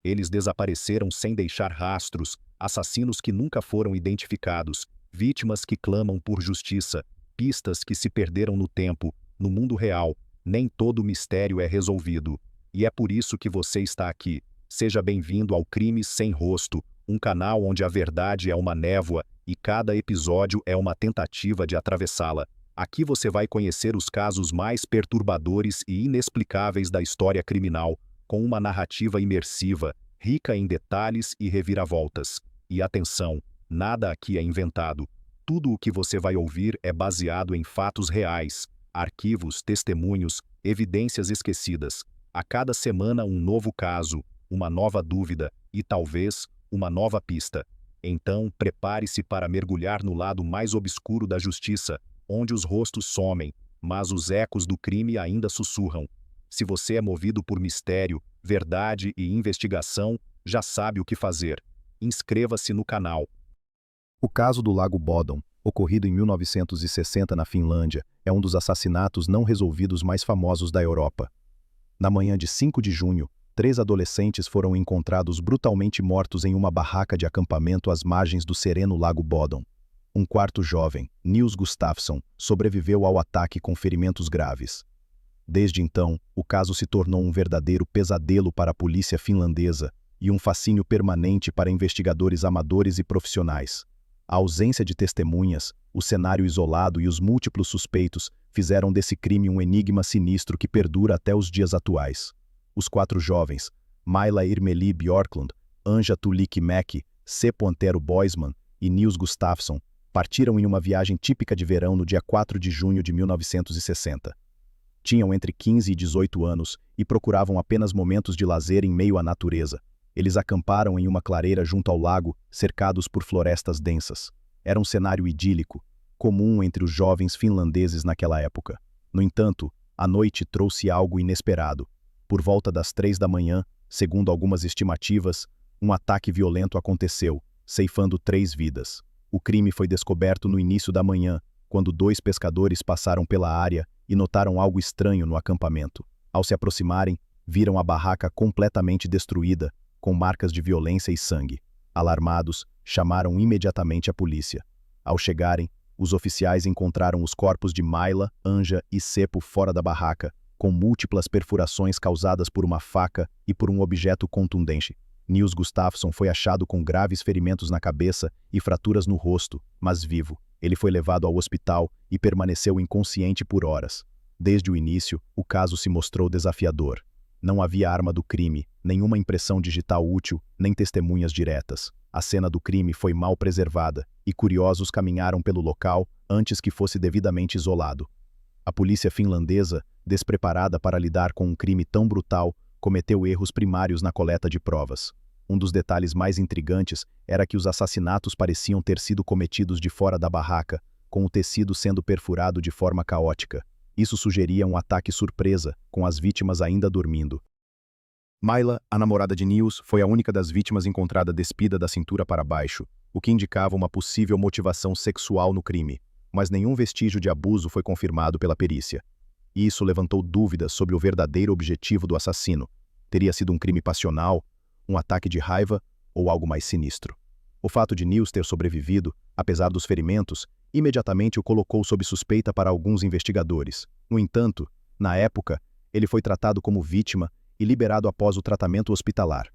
Eles desapareceram sem deixar rastros, assassinos que nunca foram identificados, vítimas que clamam por justiça, pistas que se perderam no tempo. No mundo real, nem todo mistério é resolvido. E é por isso que você está aqui. Seja bem-vindo ao Crimes Sem Rosto, um canal onde a verdade é uma névoa e cada episódio é uma tentativa de atravessá-la. Aqui você vai conhecer os casos mais perturbadores e inexplicáveis da história criminal, com uma narrativa imersiva, rica em detalhes e reviravoltas. E atenção, nada aqui é inventado. Tudo o que você vai ouvir é baseado em fatos reais, arquivos, testemunhos, evidências esquecidas. A cada semana um novo caso, uma nova dúvida e talvez uma nova pista. Então, prepare-se para mergulhar no lado mais obscuro da justiça, onde os rostos somem, mas os ecos do crime ainda sussurram. Se você é movido por mistério, verdade e investigação, já sabe o que fazer. Inscreva-se no canal. O caso do Lago Bodom, ocorrido em 1960 na Finlândia, é um dos assassinatos não resolvidos mais famosos da Europa. Na manhã de 5 de junho, 3 adolescentes foram encontrados brutalmente mortos em uma barraca de acampamento às margens do sereno Lago Bodom. Um quarto jovem, Niels Gustafsson, sobreviveu ao ataque com ferimentos graves. Desde então, o caso se tornou um verdadeiro pesadelo para a polícia finlandesa e um fascínio permanente para investigadores amadores e profissionais. A ausência de testemunhas, o cenário isolado e os múltiplos suspeitos fizeram desse crime um enigma sinistro que perdura até os dias atuais. Os 4 jovens, Maila Irmeli Björklund, Anja Tulikimäki, Seppo Antero Boisman e Niels Gustafsson, partiram em uma viagem típica de verão no dia 4 de junho de 1960. Tinham entre 15 e 18 anos e procuravam apenas momentos de lazer em meio à natureza. Eles acamparam em uma clareira junto ao lago, cercados por florestas densas. Era um cenário idílico, comum entre os jovens finlandeses naquela época. No entanto, a noite trouxe algo inesperado. Por volta das 3 da manhã, segundo algumas estimativas, um ataque violento aconteceu, ceifando 3 vidas. O crime foi descoberto no início da manhã, quando 2 pescadores passaram pela área e notaram algo estranho no acampamento. Ao se aproximarem, viram a barraca completamente destruída, com marcas de violência e sangue. Alarmados, chamaram imediatamente a polícia. Ao chegarem, os oficiais encontraram os corpos de Maila, Anja e Seppo fora da barraca, com múltiplas perfurações causadas por uma faca e por um objeto contundente. Niels Gustafsson foi achado com graves ferimentos na cabeça e fraturas no rosto, mas vivo. Ele foi levado ao hospital e permaneceu inconsciente por horas. Desde o início, o caso se mostrou desafiador. Não havia arma do crime, nenhuma impressão digital útil, nem testemunhas diretas. A cena do crime foi mal preservada e curiosos caminharam pelo local antes que fosse devidamente isolado. A polícia finlandesa, despreparada para lidar com um crime tão brutal, cometeu erros primários na coleta de provas. Um dos detalhes mais intrigantes era que os assassinatos pareciam ter sido cometidos de fora da barraca, com o tecido sendo perfurado de forma caótica. Isso sugeria um ataque surpresa, com as vítimas ainda dormindo. Maila, a namorada de Niels, foi a única das vítimas encontrada despida da cintura para baixo, o que indicava uma possível motivação sexual no crime, mas nenhum vestígio de abuso foi confirmado pela perícia. Isso levantou dúvidas sobre o verdadeiro objetivo do assassino. Teria sido um crime passional, um ataque de raiva ou algo mais sinistro. O fato de Niels ter sobrevivido, apesar dos ferimentos, imediatamente o colocou sob suspeita para alguns investigadores. No entanto, na época, ele foi tratado como vítima e liberado após o tratamento hospitalar.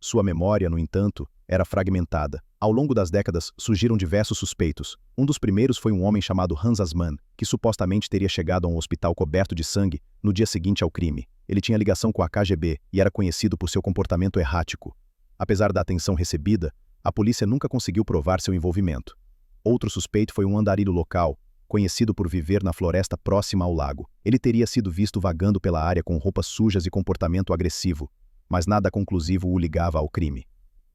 Sua memória, no entanto, era fragmentada. Ao longo das décadas, surgiram diversos suspeitos. Um dos primeiros foi um homem chamado Hans Assmann, que supostamente teria chegado a um hospital coberto de sangue no dia seguinte ao crime. Ele tinha ligação com a KGB e era conhecido por seu comportamento errático. Apesar da atenção recebida, a polícia nunca conseguiu provar seu envolvimento. Outro suspeito foi um andarilho local, conhecido por viver na floresta próxima ao lago. Ele teria sido visto vagando pela área com roupas sujas e comportamento agressivo, mas nada conclusivo o ligava ao crime.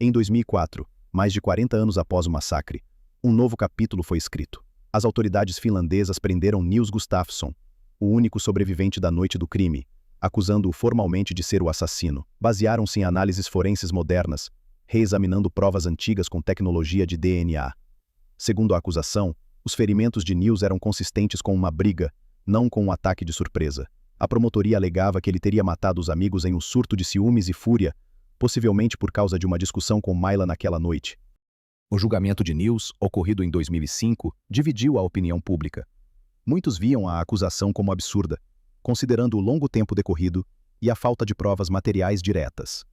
Em 2004, mais de 40 anos após o massacre, um novo capítulo foi escrito. As autoridades finlandesas prenderam Niels Gustafsson, o único sobrevivente da noite do crime, acusando-o formalmente de ser o assassino. Basearam-se em análises forenses modernas, reexaminando provas antigas com tecnologia de DNA. Segundo a acusação, os ferimentos de Niels eram consistentes com uma briga, não com um ataque de surpresa. A promotoria alegava que ele teria matado os amigos em um surto de ciúmes e fúria, possivelmente por causa de uma discussão com Myla naquela noite. O julgamento de Niels, ocorrido em 2005, dividiu a opinião pública. Muitos viam a acusação como absurda, considerando o longo tempo decorrido e a falta de provas materiais diretas.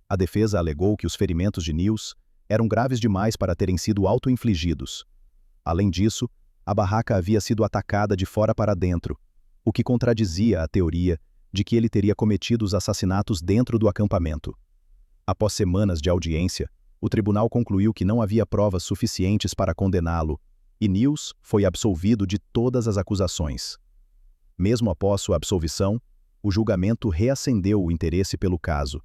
A defesa alegou que os ferimentos de Niels eram graves demais para terem sido auto-infligidos. Além disso, a barraca havia sido atacada de fora para dentro, o que contradizia a teoria de que ele teria cometido os assassinatos dentro do acampamento. Após semanas de audiência, o tribunal concluiu que não havia provas suficientes para condená-lo, e Niels foi absolvido de todas as acusações. Mesmo após sua absolvição, o julgamento reacendeu o interesse pelo caso.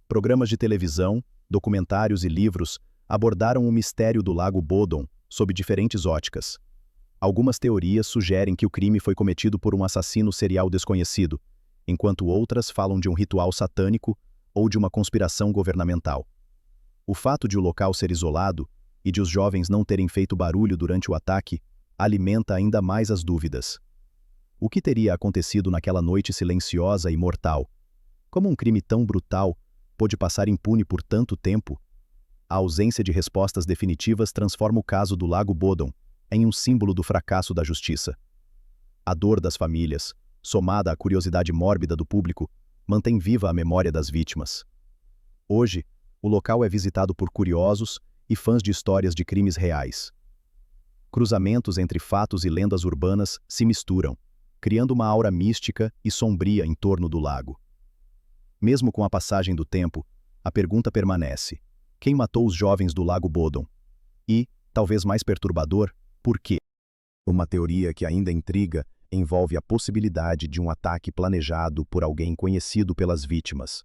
Programas de televisão, documentários e livros abordaram o mistério do Lago Bodom sob diferentes óticas. Algumas teorias sugerem que o crime foi cometido por um assassino serial desconhecido, enquanto outras falam de um ritual satânico ou de uma conspiração governamental. O fato de o local ser isolado e de os jovens não terem feito barulho durante o ataque alimenta ainda mais as dúvidas. O que teria acontecido naquela noite silenciosa e mortal? Como um crime tão brutal pôde passar impune por tanto tempo? A ausência de respostas definitivas transforma o caso do Lago Bodom em um símbolo do fracasso da justiça. A dor das famílias, somada à curiosidade mórbida do público, mantém viva a memória das vítimas. Hoje, o local é visitado por curiosos e fãs de histórias de crimes reais. Cruzamentos entre fatos e lendas urbanas se misturam, criando uma aura mística e sombria em torno do lago. Mesmo com a passagem do tempo, a pergunta permanece: quem matou os jovens do Lago Bodom? E, talvez mais perturbador, por quê? Uma teoria que ainda intriga envolve a possibilidade de um ataque planejado por alguém conhecido pelas vítimas.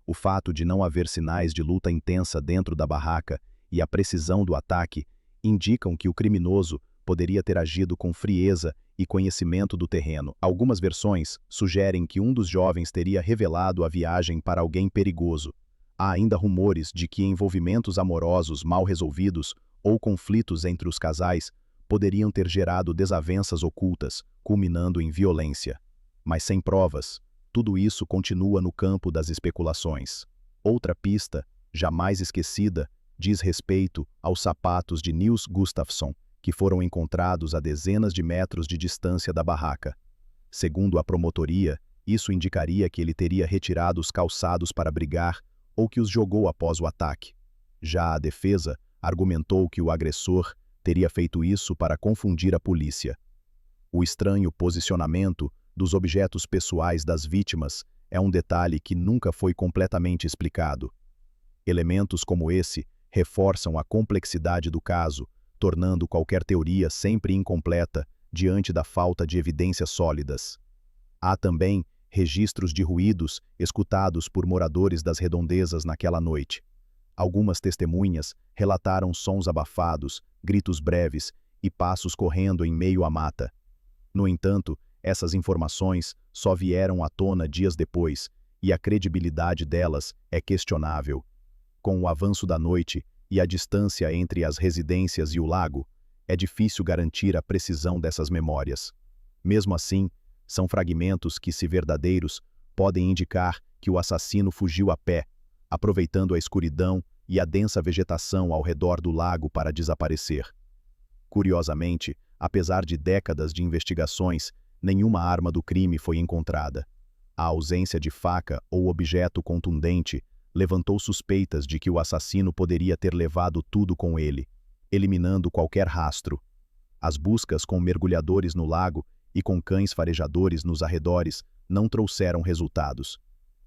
O fato de não haver sinais de luta intensa dentro da barraca e a precisão do ataque indicam que o criminoso poderia ter agido com frieza e conhecimento do terreno. Algumas versões sugerem que um dos jovens teria revelado a viagem para alguém perigoso. Há ainda rumores de que envolvimentos amorosos mal resolvidos ou conflitos entre os casais poderiam ter gerado desavenças ocultas, culminando em violência. Mas sem provas, tudo isso continua no campo das especulações. Outra pista, jamais esquecida, diz respeito aos sapatos de Niels Gustafsson, que foram encontrados a dezenas de metros de distância da barraca. Segundo a promotoria, isso indicaria que ele teria retirado os calçados para brigar ou que os jogou após o ataque. Já a defesa argumentou que o agressor teria feito isso para confundir a polícia. O estranho posicionamento dos objetos pessoais das vítimas é um detalhe que nunca foi completamente explicado. Elementos como esse reforçam a complexidade do caso, tornando qualquer teoria sempre incompleta diante da falta de evidências sólidas. Há também registros de ruídos escutados por moradores das redondezas naquela noite. Algumas testemunhas relataram sons abafados, gritos breves e passos correndo em meio à mata. No entanto, essas informações só vieram à tona dias depois, e a credibilidade delas é questionável. Com o avanço da noite e a distância entre as residências e o lago, é difícil garantir a precisão dessas memórias. Mesmo assim, são fragmentos que, se verdadeiros, podem indicar que o assassino fugiu a pé, aproveitando a escuridão e a densa vegetação ao redor do lago para desaparecer. Curiosamente, apesar de décadas de investigações, nenhuma arma do crime foi encontrada. A ausência de faca ou objeto contundente levantou suspeitas de que o assassino poderia ter levado tudo com ele, eliminando qualquer rastro. As buscas com mergulhadores no lago e com cães farejadores nos arredores não trouxeram resultados.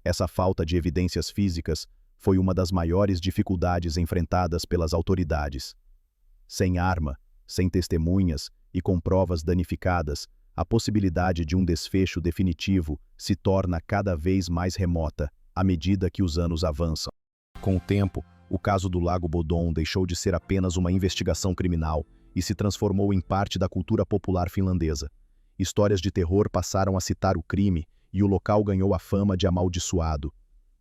Essa falta de evidências físicas foi uma das maiores dificuldades enfrentadas pelas autoridades. Sem arma, sem testemunhas e com provas danificadas, a possibilidade de um desfecho definitivo se torna cada vez mais remota à medida que os anos avançam. Com o tempo, o caso do Lago Bodom deixou de ser apenas uma investigação criminal e se transformou em parte da cultura popular finlandesa. Histórias de terror passaram a citar o crime e o local ganhou a fama de amaldiçoado.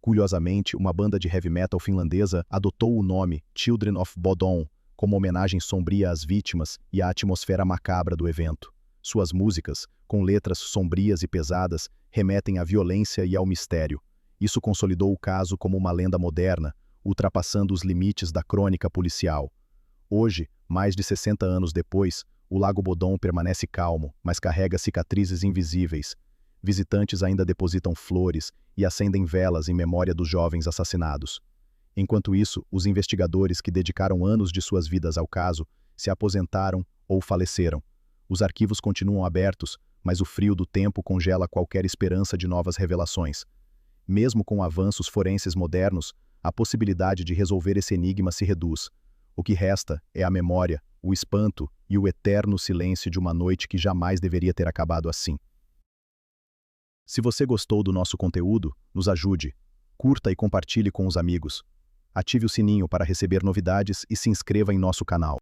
Curiosamente, uma banda de heavy metal finlandesa adotou o nome Children of Bodom como homenagem sombria às vítimas e à atmosfera macabra do evento. Suas músicas, com letras sombrias e pesadas, remetem à violência e ao mistério, Isso consolidou o caso como uma lenda moderna, ultrapassando os limites da crônica policial. Hoje, mais de 60 anos depois, o Lago Bodom permanece calmo, mas carrega cicatrizes invisíveis. Visitantes ainda depositam flores e acendem velas em memória dos jovens assassinados. Enquanto isso, os investigadores que dedicaram anos de suas vidas ao caso se aposentaram ou faleceram. Os arquivos continuam abertos, mas o frio do tempo congela qualquer esperança de novas revelações. Mesmo com avanços forenses modernos, a possibilidade de resolver esse enigma se reduz. O que resta é a memória, o espanto e o eterno silêncio de uma noite que jamais deveria ter acabado assim. Se você gostou do nosso conteúdo, nos ajude. Curta e compartilhe com os amigos. Ative o sininho para receber novidades e se inscreva em nosso canal.